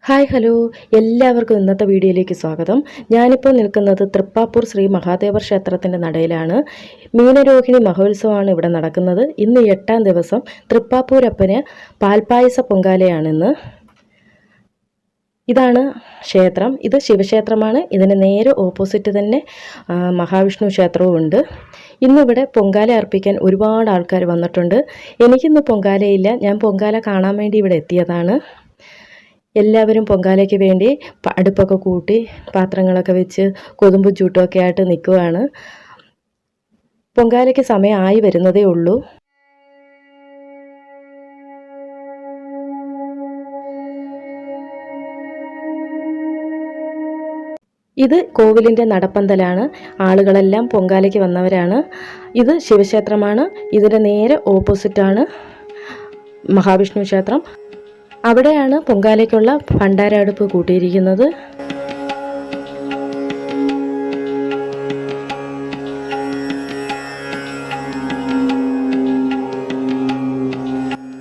Hi hello, എല്ലാവർക്കും ഇന്നത്തെ വീഡിയോയിലേക്ക് സ്വാഗതം. ഞാനിപ്പോൾ നിൽക്കുന്നത് തൃപ്പാപ്പൂർ ശ്രീ മഹാദേവർ ക്ഷേത്രത്തിൻ്റെ നടയിലാണ്. മീനരോഹിണി മഹോത്സവമാണ് ഇവിടെ നടക്കുന്നത്. ഇന്ന് 8ാം ദിവസം തൃപ്പാപ്പൂരപ്പന് പാൽപ്പായസ പൊങ്കാലയാണിന്ന്. ഇതാണ് ക്ഷേത്രം. ഇത് ശിവക്ഷേത്രമാണ്. ഇതിന് നേരെ ഓപ്പോസിറ്റ് തന്നെ മഹാവിഷ്ണു ക്ഷേത്രവും ഉണ്ട്. ഇന്നിവിടെ പൊങ്കാല അർപ്പിക്കാൻ ഒരുപാട് ആൾക്കാർ വന്നിട്ടുണ്ട്. എനിക്കിന്ന് പൊങ്കാലയില്ല. ഞാൻ പൊങ്കാല കാണാൻ വേണ്ടി ഇവിടെ എത്തിയതാണ്. എല്ലാവരും പൊങ്കാലയ്ക്ക് വേണ്ടി അടുപ്പൊക്കെ കൂട്ടി പാത്രങ്ങളൊക്കെ വെച്ച് കൊതുമ്പും ചൂട്ടുമൊക്കെ ആയിട്ട് നിൽക്കുകയാണ്. പൊങ്കാലയ്ക്ക് സമയമായി വരുന്നതേ ഉള്ളൂ. ഇത് കോവിലിൻ്റെ നടപ്പന്തലാണ്. ആളുകളെല്ലാം പൊങ്കാലയ്ക്ക് വന്നവരാണ്. ഇത് ശിവക്ഷേത്രമാണ്. ഇതിൻ്റെ നേരെ ഓപ്പോസിറ്റാണ് മഹാവിഷ്ണു ക്ഷേത്രം. അവിടെയാണ് പൊങ്കാലയ്ക്കുള്ള ഭണ്ഡാര അടുപ്പ് കൂട്ടിയിരിക്കുന്നത്.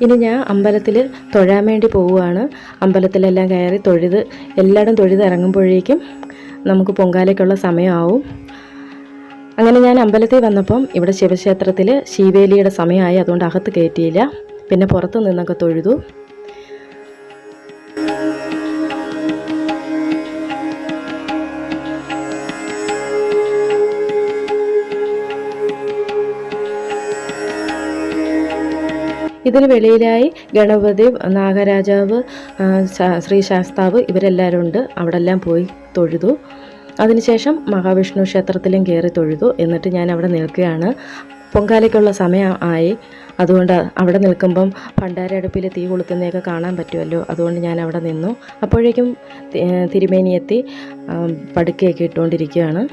ഇനി ഞാൻ അമ്പലത്തിൽ തൊഴാൻ വേണ്ടി പോവുകയാണ്. അമ്പലത്തിലെല്ലാം കയറി തൊഴുത് എല്ലായിടും തൊഴുത് ഇറങ്ങുമ്പോഴേക്കും നമുക്ക് പൊങ്കാലയ്ക്കുള്ള സമയമാവും. അങ്ങനെ ഞാൻ അമ്പലത്തിൽ വന്നപ്പം ഇവിടെ ശിവക്ഷേത്രത്തിൽ ശീവേലിയുടെ സമയമായി. അതുകൊണ്ട് അകത്ത് കയറ്റിയില്ല. പിന്നെ പുറത്ത് നിന്നൊക്കെ തൊഴുതു. ഇതിന് വെളിയിലായി ഗണപതി, നാഗരാജാവ്, ശ്രീ ശാസ്താവ് ഇവരെല്ലാവരും ഉണ്ട്. അവിടെ എല്ലാം പോയി തൊഴുതു. അതിനുശേഷം മഹാവിഷ്ണു ക്ഷേത്രത്തിലും കയറി തൊഴുതു. എന്നിട്ട് ഞാൻ അവിടെ നിൽക്കുകയാണ്. പൊങ്കാലയ്ക്കുള്ള സമയം ആയി. അതുകൊണ്ട് അവിടെ നിൽക്കുമ്പം ഭണ്ഡാര അടുപ്പിൽ തീ കൊളുത്തുന്നതൊക്കെ കാണാൻ പറ്റുമല്ലോ. അതുകൊണ്ട് ഞാൻ അവിടെ നിന്നു. അപ്പോഴേക്കും തിരുമേനി എത്തി പടുക്കയൊക്കെ ഇട്ടുകൊണ്ടിരിക്കുകയാണ്.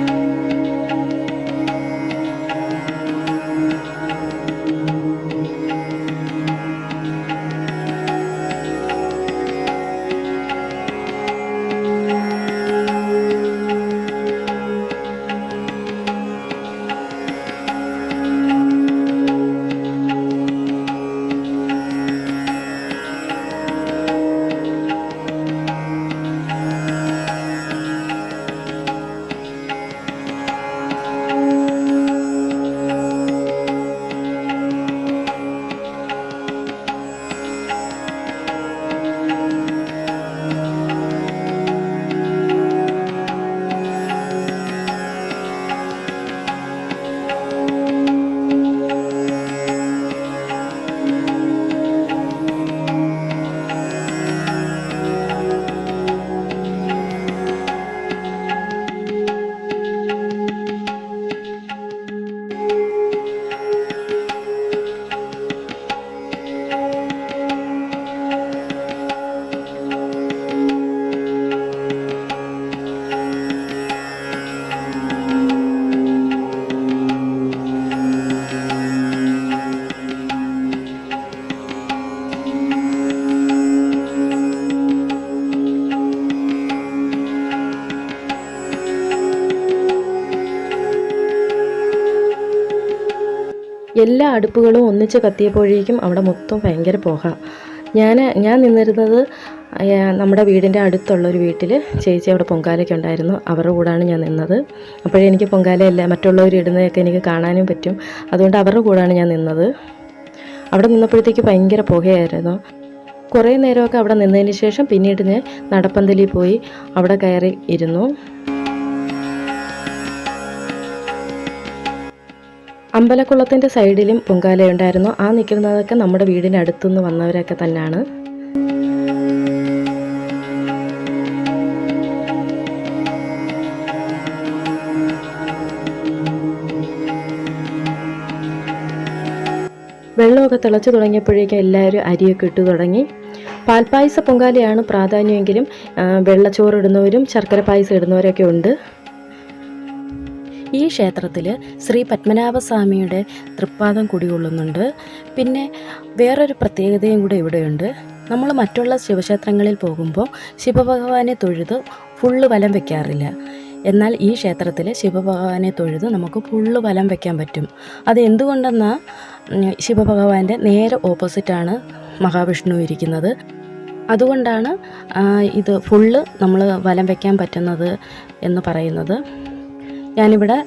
എല്ലാ അടുപ്പുകളും ഒന്നിച്ച് കത്തിയപ്പോഴേക്കും അവിടെ മൊത്തം ഭയങ്കര പുക. ഞാൻ നിന്നിരുന്നത് നമ്മുടെ വീടിൻ്റെ അടുത്തുള്ളൊരു വീട്ടിൽ ചേച്ചി അവിടെ പൊങ്കാലയ്ക്ക് ഉണ്ടായിരുന്നു. അവരുടെ കൂടാണ് ഞാൻ നിന്നത്. അപ്പോഴെനിക്ക് പൊങ്കാലയല്ല മറ്റുള്ളവർ ഇടുന്നതൊക്കെ എനിക്ക് കാണാനും പറ്റും. അതുകൊണ്ട് അവരുടെ കൂടാണ് ഞാൻ നിന്നത്. അവിടെ നിന്നപ്പോഴത്തേക്ക് ഭയങ്കര പുകയായിരുന്നു. കുറേ നേരമൊക്കെ അവിടെ നിന്നതിന് ശേഷം പിന്നീട് ഞാൻ നടപ്പന്തലിൽ പോയി അവിടെ കയറി ഇരുന്നു. അമ്പലക്കുളത്തിൻ്റെ സൈഡിലും പൊങ്കാലയുണ്ടായിരുന്നു. ആ നിൽക്കുന്നതൊക്കെ നമ്മുടെ വീടിൻ്റെ അടുത്തുനിന്ന് വന്നവരൊക്കെ തന്നെയാണ്. വെള്ളമൊക്കെ തിളച്ച് തുടങ്ങിയപ്പോഴേക്കും എല്ലാവരും അരിയൊക്കെ ഇട്ട് തുടങ്ങി. പാൽപ്പായസ പൊങ്കാലയാണ് പ്രാധാന്യമെങ്കിലും വെള്ളച്ചോറ് ഇടുന്നവരും ശർക്കര പായസം ഇടുന്നവരൊക്കെ ഉണ്ട്. ഈ ക്ഷേത്രത്തിൽ ശ്രീ പത്മനാഭസ്വാമിയുടെ തൃപ്പാദം കുടികൊള്ളുന്നുണ്ട്. പിന്നെ വേറൊരു പ്രത്യേകതയും കൂടെ ഇവിടെയുണ്ട്. നമ്മൾ മറ്റുള്ള ശിവക്ഷേത്രങ്ങളിൽ പോകുമ്പോൾ ശിവഭഗവാനെ തൊഴുത് ഫുള്ള് വലം വയ്ക്കാറില്ല. എന്നാൽ ഈ ക്ഷേത്രത്തിൽ ശിവഭഗവാനെ തൊഴുത് നമുക്ക് ഫുള്ള് വലം വയ്ക്കാൻ പറ്റും. അത് എന്തുകൊണ്ടെന്നാൽ ശിവഭഗവാന്റെ നേരെ ഓപ്പോസിറ്റാണ് മഹാവിഷ്ണു ഇരിക്കുന്നത്. അതുകൊണ്ടാണ് ഇത് ഫുള്ള് നമ്മൾ വലം വയ്ക്കാൻ പറ്റുന്നത് എന്ന് പറയുന്നത്. ഞാനിവിടെ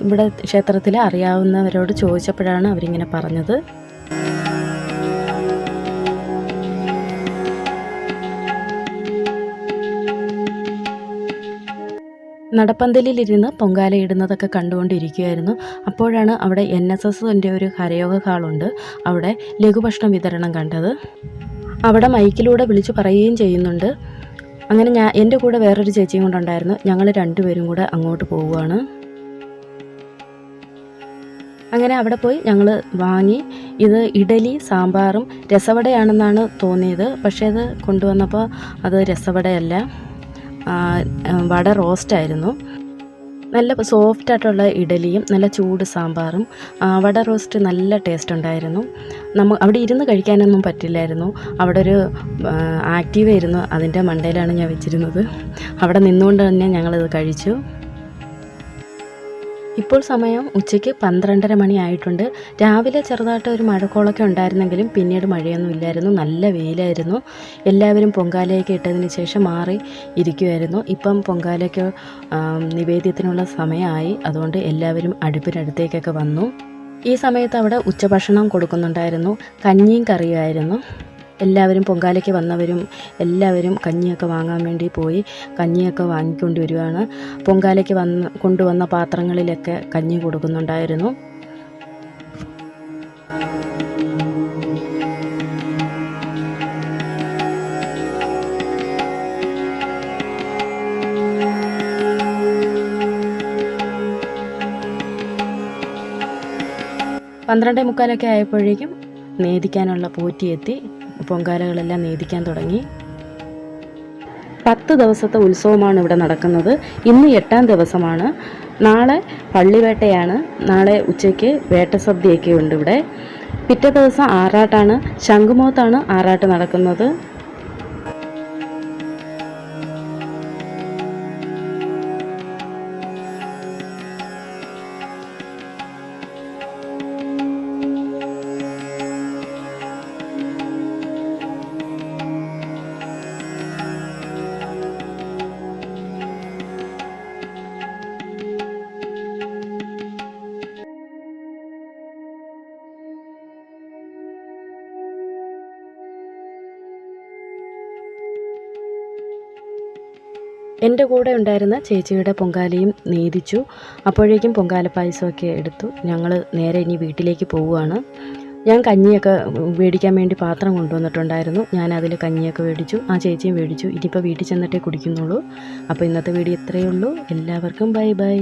ഇവിടെ ക്ഷേത്രത്തിൽ അറിയാവുന്നവരോട് ചോദിച്ചപ്പോഴാണ് അവരിങ്ങനെ പറഞ്ഞത്. നടപ്പന്തലിലിരുന്ന് പൊങ്കാലയിടുന്നതൊക്കെ കണ്ടുകൊണ്ടിരിക്കുകയായിരുന്നു. അപ്പോഴാണ് അവിടെ NSSൻ്റെ ഒരു ഹരയോഗ ഹാളുണ്ട്, അവിടെ ലഘുഭക്ഷണ വിതരണം കണ്ടത്. അവിടെ മൈക്കിലൂടെ വിളിച്ചു പറയുകയും ചെയ്യുന്നുണ്ട്. അങ്ങനെ എൻ്റെ കൂടെ വേറൊരു ചേച്ചിയും കൊണ്ടുണ്ടായിരുന്നു. ഞങ്ങൾ രണ്ടുപേരും കൂടെ അങ്ങോട്ട് പോവുകയാണ്. അങ്ങനെ അവിടെ പോയി ഞങ്ങൾ വാങ്ങി. ഇത് ഇഡലി സാമ്പാറും രസവടയാണെന്നാണ് തോന്നിയത്, പക്ഷേ അത് കൊണ്ടുവന്നപ്പോൾ അത് രസവടയല്ല, വട റോസ്റ്റായിരുന്നു. നല്ല സോഫ്റ്റായിട്ടുള്ള ഇഡലിയും നല്ല ചൂട് സാമ്പാറും. വട റോസ്റ്റ് നല്ല ടേസ്റ്റ് ഉണ്ടായിരുന്നു. അവിടെ ഇരുന്ന് കഴിക്കാനൊന്നും പറ്റില്ലായിരുന്നു. അവിടെ ഒരു ആക്റ്റീവ ഇരുന്നു, അതിൻ്റെ മണ്ടയിലാണ് ഞാൻ വെച്ചിരുന്നത്. അവിടെ നിന്നുകൊണ്ട് തന്നെ ഞങ്ങളിത് കഴിച്ചു. ഇപ്പോൾ സമയം ഉച്ചയ്ക്ക് 12:30 മണി ആയിട്ടുണ്ട്. രാവിലെ ചെറുതായിട്ട് ഒരു മഴക്കോളൊക്കെ ഉണ്ടായിരുന്നെങ്കിലും പിന്നീട് മഴയൊന്നും ഇല്ലായിരുന്നു, നല്ല വെയിലായിരുന്നു. എല്ലാവരും പൊങ്കാലയൊക്കെ ഇട്ടതിന് ശേഷം മാറി ഇരിക്കുമായിരുന്നു. ഇപ്പം പൊങ്കാലയ്ക്ക് നിവേദ്യത്തിനുള്ള സമയമായി, അതുകൊണ്ട് എല്ലാവരും അടുപ്പിനടുത്തേക്കൊക്കെ വന്നു. ഈ സമയത്ത് അവിടെ ഉച്ചഭക്ഷണം കൊടുക്കുന്നുണ്ടായിരുന്നു, കഞ്ഞിയും കറിയുമായിരുന്നു. എല്ലാവരും പൊങ്കാലയ്ക്ക് വന്നവരും എല്ലാവരും കഞ്ഞിയൊക്കെ വാങ്ങാൻ വേണ്ടി പോയി കഞ്ഞിയൊക്കെ വാങ്ങിക്കൊണ്ട് വരുവാണ്. പൊങ്കാലയ്ക്ക് കൊണ്ടുവന്ന പാത്രങ്ങളിലൊക്കെ കഞ്ഞി കൊടുക്കുന്നുണ്ടായിരുന്നു. പന്ത്രണ്ടേ മുക്കാലൊക്കെ ആയപ്പോഴേക്കും നേദിക്കാനുള്ള പോറ്റി എത്തി. പൊങ്കാലകളെല്ലാം നേദിക്കാൻ തുടങ്ങി. 10 ദിവസത്തെ ഉത്സവമാണ് ഇവിടെ നടക്കുന്നത്. ഇന്ന് 8ാം ദിവസമാണ്. നാളെ പള്ളിവേട്ടയാണ്. നാളെ ഉച്ചയ്ക്ക് വേട്ടസദ്യയൊക്കെ ഉണ്ട് ഇവിടെ. പിറ്റേ ദിവസം ആറാട്ടാണ്. ശംഖുമുഖത്താണ് ആറാട്ട് നടക്കുന്നത്. എൻ്റെ കൂടെ ഉണ്ടായിരുന്ന ചേച്ചിയുടെ പൊങ്കാലയും നേദിച്ചു. അപ്പോഴേക്കും പൊങ്കാല പായസമൊക്കെ എടുത്തു. ഞങ്ങൾ നേരെ ഇനി വീട്ടിലേക്ക് പോവുകയാണ്. ഞാൻ കഞ്ഞിയൊക്കെ മേടിക്കാൻ വേണ്ടി പാത്രം കൊണ്ടുവന്നിട്ടുണ്ടായിരുന്നു. ഞാൻ അതിൽ കഞ്ഞിയൊക്കെ മേടിച്ചു, ആ ചേച്ചിയും മേടിച്ചു. ഇനിയിപ്പോൾ വീട്ടിൽ ചെന്നിട്ടേ കുടിക്കുന്നുള്ളൂ. അപ്പോൾ ഇന്നത്തെ വീഡിയോ ഇത്രയേ ഉള്ളൂ. എല്ലാവർക്കും ബൈ ബൈ.